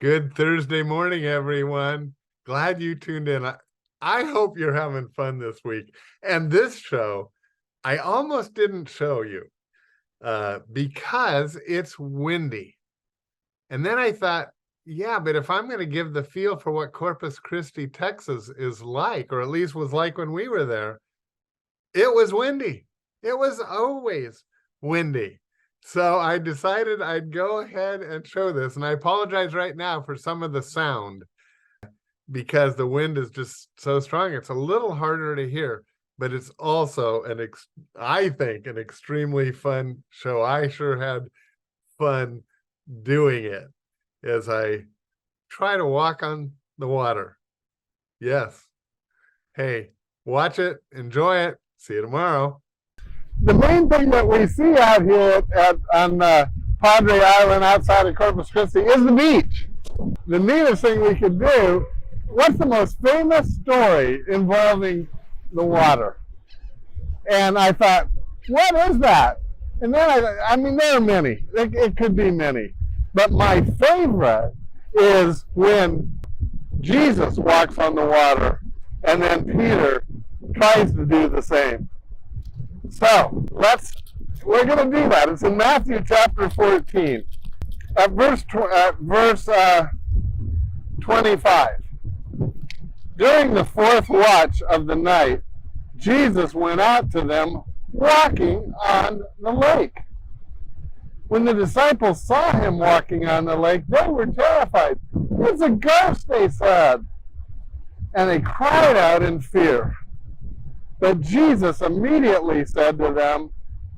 Good Thursday morning, everyone. Glad you tuned in. I hope you're having fun this week. And this show, I almost didn't show you because it's windy. And then I thought, yeah, but if I'm going to give the feel for what Corpus Christi, Texas is like, or at least was like when we were there, it was windy. It was always windy. So I decided I'd go ahead and show this. And I apologize right now for some of the sound because the wind is just so strong. It's a little harder to hear, but it's also I think an extremely fun show. I sure had fun doing it as I try to walk on the water. Yes. Hey, watch it, enjoy it. See you tomorrow. The main thing that we see out here on Padre Island outside of Corpus Christi is the beach. The neatest thing we could do, what's the most famous story involving the water? And I thought, what is that? And then I mean, there are many. It could be many. But my favorite is when Jesus walks on the water and then Peter tries to do the same. So we're going to do that. It's in Matthew chapter 14, at verse 25. During the fourth watch of the night, Jesus went out to them walking on the lake. When the disciples saw him walking on the lake, they were terrified. It's a ghost, they said. And they cried out in fear. But Jesus immediately said to them,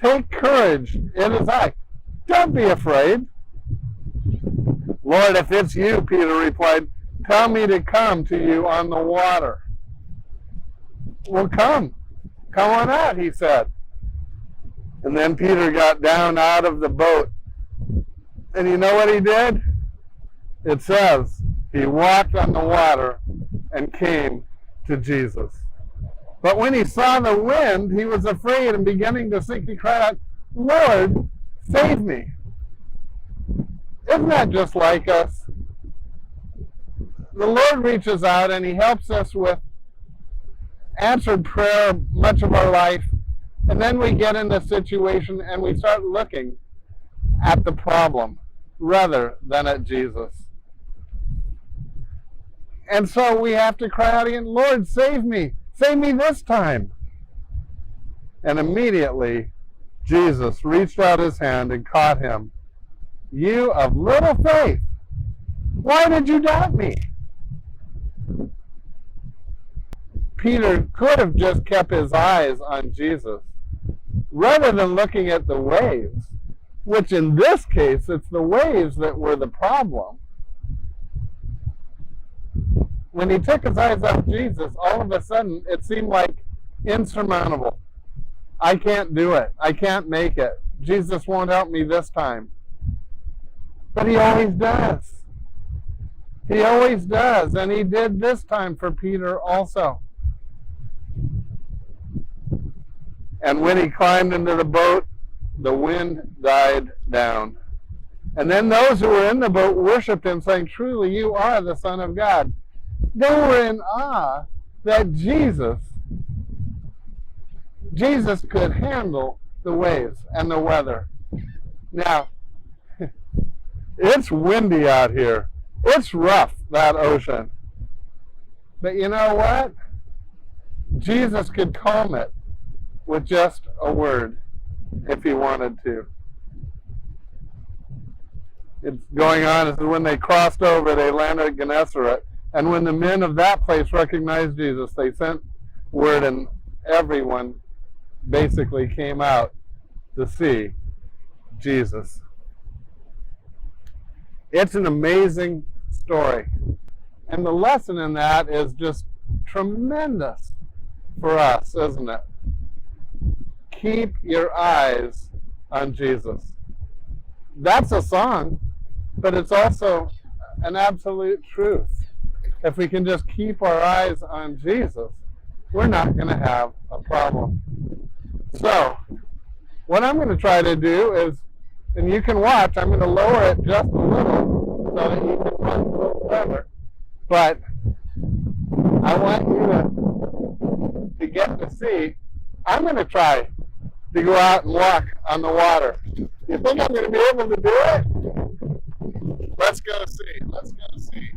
"Take courage, it is I. Don't be afraid." "Lord, if it's you," Peter replied, "tell me to come to you on the water." "Well, come on out," he said. And then Peter got down out of the boat. And you know what he did? It says he walked on the water and came to Jesus. But when he saw the wind, he was afraid and beginning to sink. He cried out, "Lord, save me." Isn't that just like us? The Lord reaches out and he helps us with answered prayer much of our life. And then we get in a situation and we start looking at the problem rather than at Jesus. And so we have to cry out again, "Lord, save me. Save me this time." And immediately, Jesus reached out his hand and caught him. "You of little faith, why did you doubt me?" Peter could have just kept his eyes on Jesus rather than looking at the waves, which in this case, it's the waves that were the problem. When he took his eyes off Jesus, all of a sudden, it seemed like insurmountable. I can't do it. I can't make it. Jesus won't help me this time. But he always does. He always does. And he did this time for Peter also. And when he climbed into the boat, the wind died down. And then those who were in the boat worshiped him, saying, "Truly, you are the Son of God." They were in awe that Jesus could handle the waves and the weather. Now, it's windy out here. It's rough, that ocean. But you know what? Jesus could calm it with just a word if he wanted to. It's going on. This is when they crossed over, they landed at Gennesaret. And when the men of that place recognized Jesus, they sent word and everyone basically came out to see Jesus. It's an amazing story. And the lesson in that is just tremendous for us, isn't it? Keep your eyes on Jesus. That's a song, but it's also an absolute truth. If we can just keep our eyes on Jesus, we're not going to have a problem. So, what I'm going to try to do is, and you can watch, I'm going to lower it just a little so that you can run a little further. But I want you to get to see. I'm going to try to go out and walk on the water. You think I'm going to be able to do it? Let's go see. Let's go see.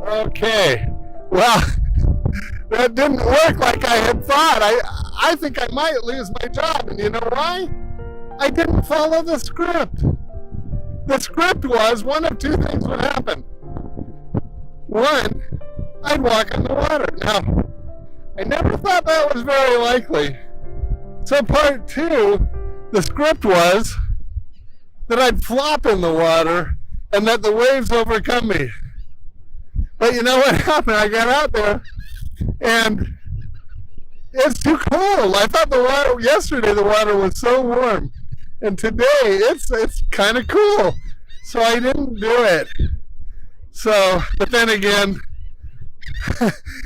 Okay, well, that didn't work like I had thought. I think I might lose my job, and you know why? I didn't follow the script. The script was one of two things would happen. One, I'd walk on the water. Now, I never thought that was very likely. So part two, the script was that I'd flop in the water and that the waves overcome me. But you know what happened? I got out there and it's too cold. I thought yesterday the water was so warm. And today it's kind of cool. So I didn't do it. So, but then again,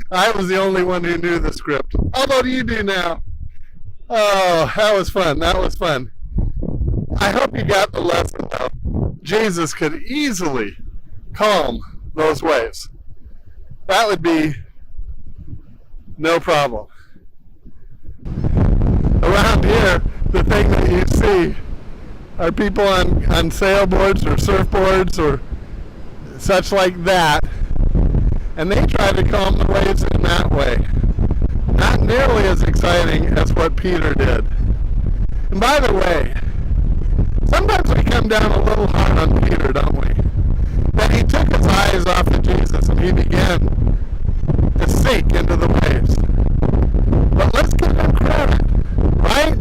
I was the only one who knew the script. Although you do now. Oh, that was fun. That was fun. I hope you got the lesson though. Jesus could easily calm those waves. That would be no problem. Around here, the thing that you see are people on sailboards or surfboards or such like that, and they try to calm the waves in that way. Not nearly as exciting as what Peter did. And by the way, sometimes we come down a little hard on Peter, don't we? That he took his eyes off of Jesus and he began to sink into the waves. But let's give him credit, right?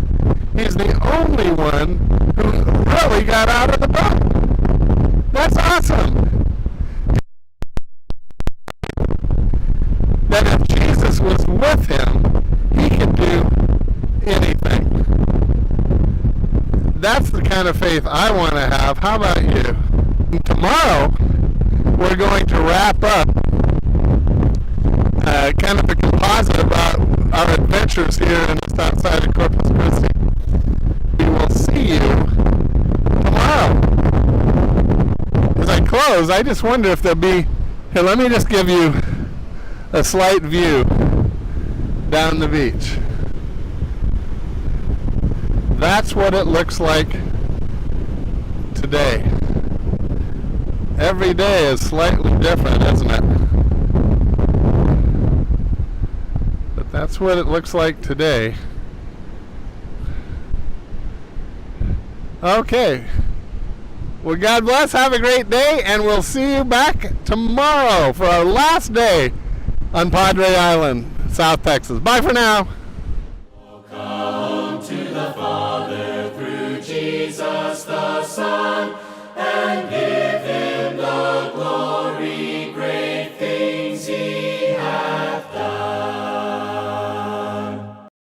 He's the only one who really got out of the boat. That's awesome. That if Jesus was with him, he could do anything. That's the kind of faith I want to have. How about you? Tomorrow, we're going to wrap up kind of a composite about our adventures here in just outside of Corpus Christi. We will see you tomorrow. As I close, I just wonder if there'll be... Here, let me just give you a slight view down the beach. That's what it looks like today. Every day is slightly different, isn't it? But that's what it looks like today. Okay. Well, God bless. Have a great day, and we'll see you back tomorrow for our last day on Padre Island, South Texas. Bye for now. Come to the Father through Jesus the Son.